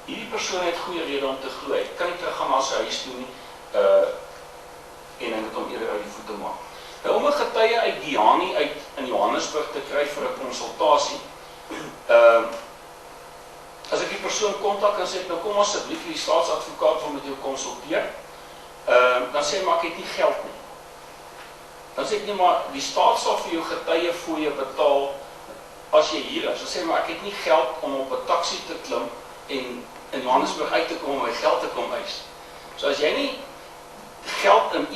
hierdie persoon het goeie rede om te glo, hy kan nie teruggaan na sy huis toe nie, en hy moet hom eerder uit die voete maak. Nou, om 'n getuie uit Giyani uit in Johannesburg te kry vir 'n konsultasie, as ek die persoon kontak en sê, nou kom asseblief, die staatsadvokaat wil met jou konsulteer, dan sê hy, maar ek het nie geld nie. Dan sê ek nie, maar die staat sal vir jou getuie fooie betaal as jy hier is. Dan sê hy, maar ek het nie geld om op 'n taxi te klim en in Johannesburg uit te kom om my geld te kom eis. So as jy nie geld in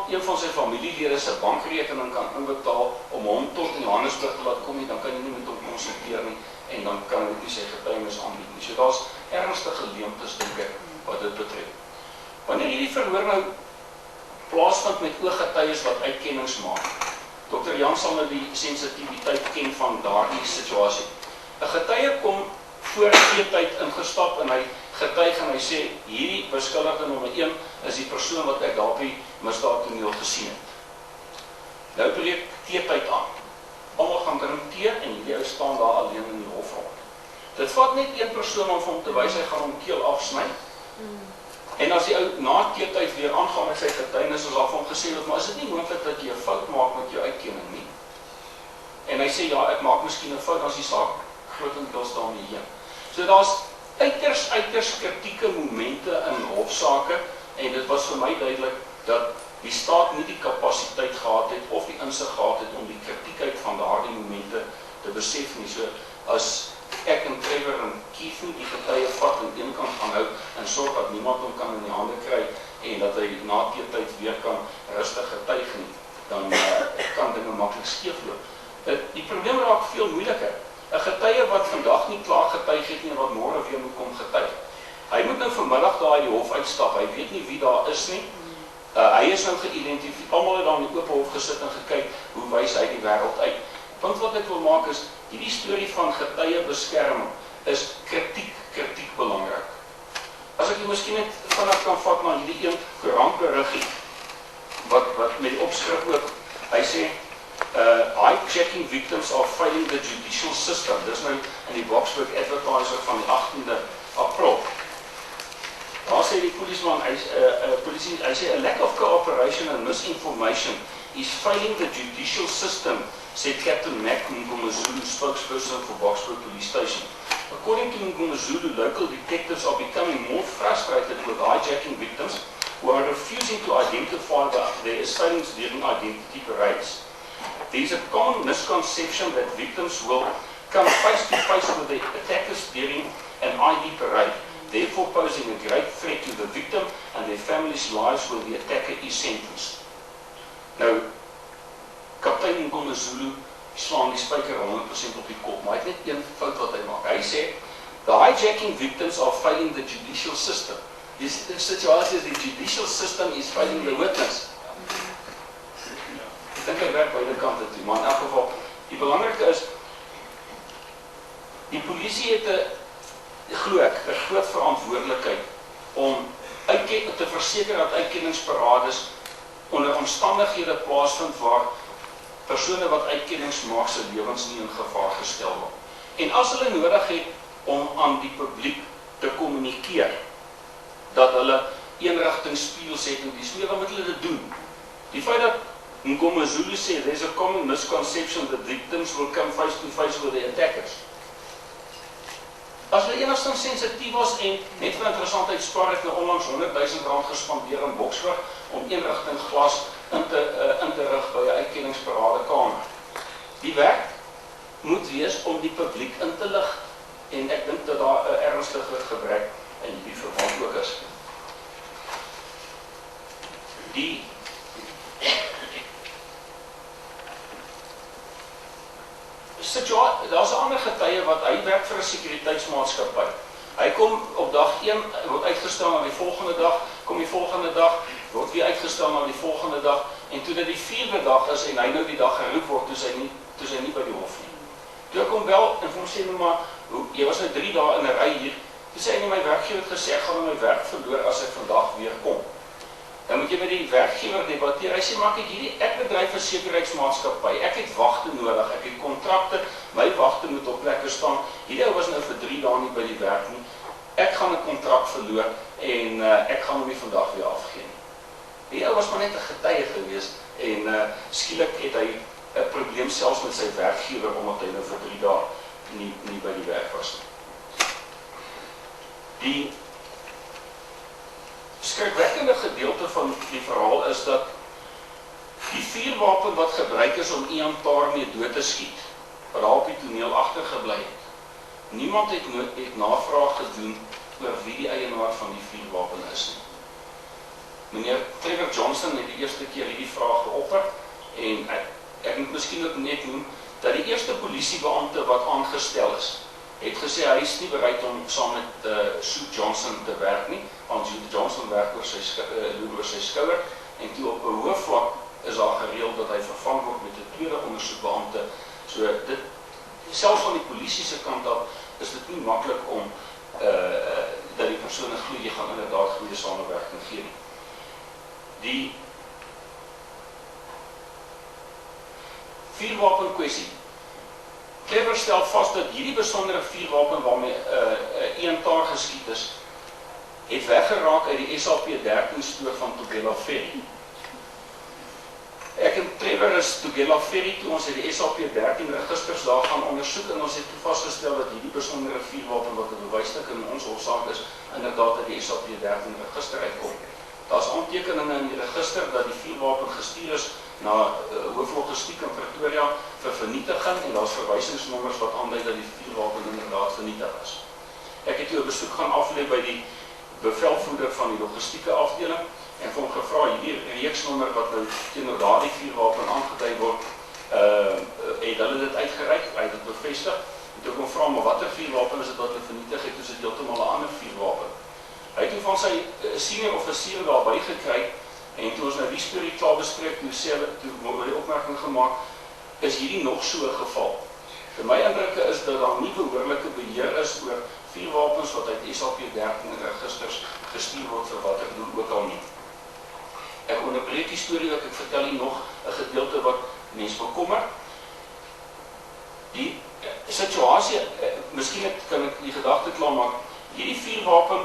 een van sy familielede se bankrekening kan inbetaal om hom tot in Johannesburg te laat kom nie, dan kan jy nie met hom konsulteer nie en dan kan hy nie sy getuienis aanbied nie. So daar's ernstige leemtes dink ek wat dit betref. Wanneer hierdie verhoor nou plaasvind met ooggetuies wat uitkennings maak, Dr. Jan sal nou die sensitiwiteit ken van daardie situasie. 'n Getuie kom voor tyd ingestap en hy getuig en hy sê, hierdie beskuldigde nommer 1 is die persoon wat ek daar op die misdaadtoneel gesien het. Nou breek tyd aan. Almal gaan drink tee en hierdie ou staan daar alleen in die hof rond. Dit vat net een persoon om hom te wys, hy gaan hom keel afsny. En as die ou na tyd weer aangaan met sy getuienis, is daar van hom gesê dat, maar is dit nie moontlik dat jy 'n fout maak met jou uitkenning nie? En hy sê, ja, ek maak miskien 'n fout, as die saak grootendeels daarmee heen. So daar's uiters kritieke momente in hofsaake, en dit was vir my duidelik dat die staat nie die kapasiteit gehad het, of die insig gehad het, om die kritiekheid van daardie momente te besef nie. So, as ek en Trevor en Keith nie die getuie vat en een kant gaan hou, en sorg dat niemand hom kan in die hande kry, en dat hy na tyd weer kan rustig getuig nie, dan kan dinge maklik skeefloop. Die probleem raak veel moeiliker. 'n Getuie wat vandag nie klaar getuig het nie, en wat môre weer moet kom getuig. Hy moet nou vanmiddag daar uit die hof uitstap, hy weet nie wie daar is nie. Hy is nou geïdentifiseer, almal het daar in die oop hof gesit en gekyk, hoe wys hy die wêreld uit. Want wat ek wil maak is, hierdie storie van getuiebeskerming is kritiek belangrik. As ek jy miskien net vanaf kan vat na hierdie een koerantberiggie, wat met die opskrif ook, hy sê, hijacking victims are failing the judicial system. Dis nou in die Boksburg Advertiser van die 18de April. Daar sê die polisieman, hy sê, a lack of cooperation and misinformation is failing the judicial system, said Captain Mac Ngomazulu, spokesperson for Boksburg Police Station. According to Ngomazulu, local detectives are becoming more frustrated with hijacking victims who are refusing to identify their assailants during identity parades. There is a common misconception that victims will come face to face with their attackers during an ID parade, therefore posing a great threat to the victim and their families' lives when the attacker is sentenced. Nou, Kaptein Ngomazulu slaan die spyker 100% op die kop, maar hy het net een fout wat hy maak. Hy sê, the hijacking victims are failing the judicial system. Die situasie is, the judicial system is failing the witness. Ek dink hy werk beide kante toe, maar in elk geval, die belangrike is, die polisie het glo ek, 'n groot verantwoordelikheid om te verseker dat uitkenningsparades onder omstandighede plaasvind waar persone wat uitkennings maak se lewens nie in gevaar gestel word. En as hulle nodig het om aan die publiek te kommunikeer dat hulle eenrigtingsspieëls het en dis nie, dan moet hulle dit doen. Die feit dat Ngomazulu sê, there's a common misconception that victims will come face to face with the attackers. As hulle enigstens sensitief was en net vir interessantheid spaar het nou onlangs R100.000 gespandeer in Boksburg om eenrigting glas in te rig by 'n uitkenningsparadekamer. Die werk moet wees om die publiek in te lig en ek dink dat daar 'n ernstige gebrek in die verband ook is. Daar's 'n ander getuie wat hy werk vir 'n sekuriteitsmaatskappy. Hy kom op dag 1, word uitgestel na die volgende dag, kom die volgende dag, word weer uitgestel na die volgende dag, en toe dit die 4de dag is en hy nou die dag geroep word, toe sy nie by die hof nie. Toe ek hom bel en vir hom sê, maar jy was nou 3 dae in 'n ry hier, toe sê hy, my werkgewer het gesê, ek gaan my werk verloor as ek vandag weer kom. Dan moet jy met die werkgewer debatteer. Hy sê, maar ek bedryf 'n sekuriteitsmaatskappy, ek het wagte nodig, ek het kontrakte, my wagte moet op plekke staan. Hierdie ou was nou vir 3 dae nie by die werk nie. ek gaan 'n kontrak verloor en ek gaan hom nie vandag weer afgee nie. Die ou was maar net 'n getuie gewees en skielik het hy 'n probleem selfs met sy werkgewer omdat hy nou vir 3 dae nie by die werk was nie. Die skrikwekkende gedeelte van die verhaal is dat die vuurwapen wat gebruik is om Ian Tarmee dood te skiet, wat daar op die toneel agtergebly het. Niemand het navraag gedoen oor wie die eienaar van die vuurwapen is nie. Meneer Trevor Johnson het die eerste keer hierdie vraag geopper en ek moet miskien ook net noem dat die eerste polisiebeampte wat aangestel is, het gesê hy is nie bereid om saam met Sue Johnson te werk nie, want Sue Johnson werk oor sy skouer en toe op 'n hoë vlak is daar gereël dat hy vervang word met 'n tweede ondersoekbeampte. So dit selfs van die polisie se kant af is dit nie maklik om dat die persone glo jy gaan inderdaad goeie samewerking gee nie. Die vuurwapen kwessie. Trevor stel vas dat hierdie besondere vuurwapen waarmee Ian Tarmee geskiet is, het weggeraak uit die SAP-13 stoor van Tugela Ferry. Ek en Trevor is Tugela Ferry toe ons het die SAP-13 registers daar gaan ondersoek en ons het toe vasgestel dat hierdie besondere vuurwapen wat 'n bewysstuk in ons hofsaak is, inderdaad uit die SAP-13 register uitkom. Daar's aantekeninge in die register dat die vuurwapen gestuur is na hooflogistiek in Pretoria vir vernietiging en daar's verwysingsnommers wat aandui dat die vuurwapen inderdaad vernietig is. Ek het toe 'n besoek gaan aflê by die bevelvoerder van die logistieke afdeling en vir hom gevra hierdie reeksnommer wat nou teenoor daardie vuurwapen aangedui word, het hulle dit uitgereik, hy het dit bevestig. En toe kon vra maar watter vuurwapen is dit wat hulle vernietig het, dus dit heeltemal 'n ander vuurwapen. Hy het toe van sy senior offisier daarby gekry en toe ons nou die storie klaar bespreek, toe word die opmerking gemaak, is hierdie nog so 'n geval. Vir my indrukke is dat daar nie behoorlike beheer is oor vuurwapens wat uit SAP-13 registers gestuur word vir watter doel ook al nie. Ek onderbreek die storie ook, ek vertel hier nog 'n gedeelte wat mense bekommer. Die situasie, miskien kan ek die gedagte klaarmaak, hierdie vuurwapen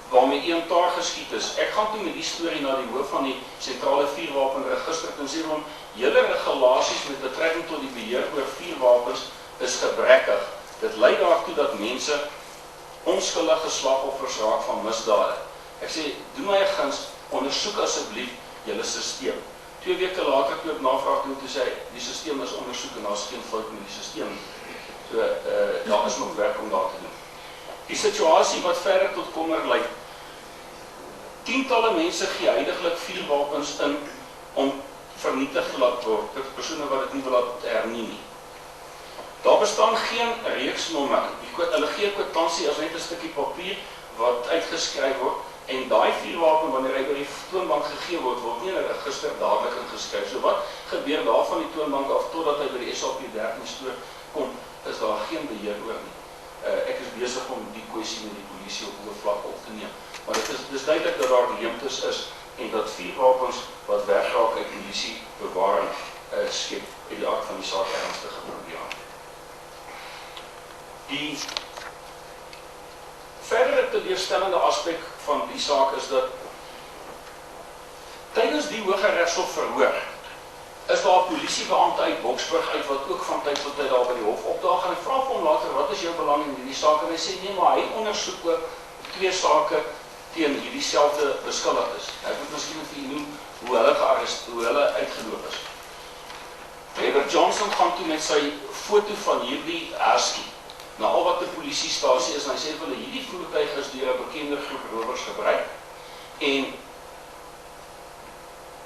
waarmee Ian Tarmee geskiet is. Ek gaan toe met die storie na die hoof van die sentrale vuurwapenregister en sê hom, julle regulasies met betrekking tot die beheer oor vuurwapens is gebrekkig. Dit lei daartoe dat mense onskuldige slagoffers raak van misdade. Ek sê, doen my 'n guns, ondersoek asseblief julle stelsel. 2 weke later toe ek navraag doen, toe sê die stelsel is ondersoek en daar's geen fout met die stelsel nie. So daar is nog werk om daar te doen. Die situasie wat verder tot kommer lei. Tientalle mense gee huidiglik vuurwapens in om vernietig te laat word, vir persone wat dit nie wil laat hernie nie. Daar bestaan geen reeksnommer. Hulle gee kwitansie as net 'n stukkie papier wat uitgeskryf word en daai vuurwapen wanneer hy oor die toonbank gegee word, word nie in 'n register dadelik ingeskryf. So wat gebeur daar van die toonbank af totdat hy by die SAP-13 stoor kom, is daar geen beheer oor nie. Ek is besig om die kwessie met die polisie op hoë vlak op te neem. Maar dit is duidelik dat daar leemtes is en dat vuurwapens wat wegraak uit polisie bewaring skep uit die aard van die saak ernstige probleme. Die verdere teleurstellende aspek van die saak is dat tydens die Hooggeregshof verhoor is daar 'n polisiebeampte uit Boksburg uit wat ook van tyd tot tyd daar by die hof opdaag en ek vra vir hom later wat is jou belang in hierdie saak en hy sê nee, maar hy ondersoek ook 2 sake teen hierdie selfde beskuldigdes. Ek moet miskien vir u noem hoe hulle uitgeloop is. Trevor Johnson gaan toe met sy foto van hierdie husky na al wat 'n polisiestasie is en hy sê vir hulle hierdie voertuig is deur 'n bekende groep rowers gebruik en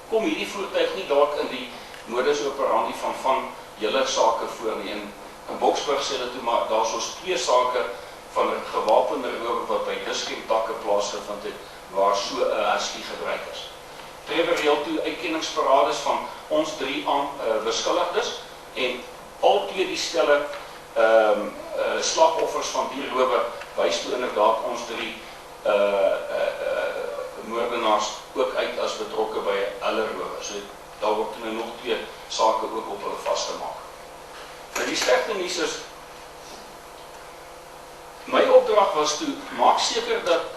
kom hierdie voertuig nie dalk in die modus operandi van julle sake voor nie. In Boksburg sê hulle toe maar daar's ons 2 sake van 'n gewapende rower wat by Diskentakke plaasgevind het waar so 'n husky gebruik is. Trevor reël toe uitkenningsparades van ons 3 beskuldigdes en al 2 die stelle slagoffers van die rower wys toe inderdaad ons 3 moordenaars ook uit as betrokke by hulle rower. So daar word nou nog 2 sake ook op hulle vasgemaak. Nou die slegte nuus is my opdrag was toe, maak seker dat